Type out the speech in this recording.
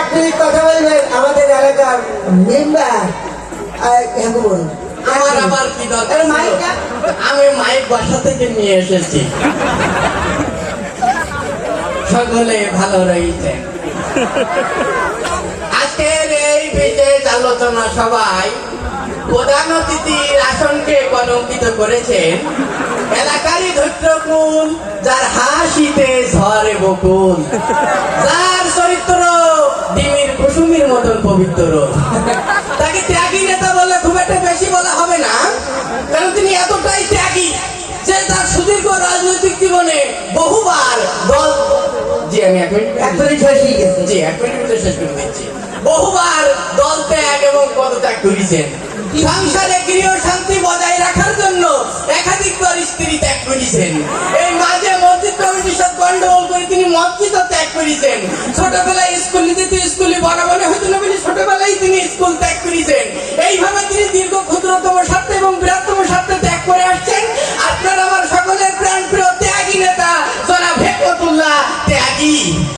আপনি কথা বলবেন আমাদের এলাকার মেম্বার আমার আবার কি দরকার ছিল? আমি মাইক বাসা থেকে নিয়ে এসেছি। সকলে ভালো রয়েছে। আজকের এই বিশেষ আলোচনা সভায় প্রধান অতিথির আসনকে কলঙ্কিত করেছেন এলাকারই ধৈর্যকুল, যার হাসিতে ঝরে বকুল, যার চরিত্র ডিমের কুসুমের মতন পবিত্র। তাকে ত্যাগী নেতা বলে খুব একটা বেশি বলা হবে না, কারণ তিনি এতটাই ত্যাগী যে তার সুদীর্ঘ রাজনৈতিক জীবনে বহুবার দল বহুবার দল ত্যাগ এবং পদত্যাগ করেছেন। সংসারে গৃহ শান্তি বজায় রাখার জন্য একাধিকবার স্ত্রী ত্যাগ করেছেন। এই মাঝে মসজিদ কমিটির সাথে গন্ডগোল করে তিনি মসজিদ ত্যাগ করেছেন। ছোটবেলায় স্কুলে যেতে স্কুলে বড় মনে হতো না বলে ছোটবেলায় তিনি স্কুল ত্যাগ করেছেন। এইভাবে তিনি দীর্ঘ ক্ষুদ্রতম স্বার্থ এবং বৃহত্তম স্বার্থ ত্যাগ করে আসছেন।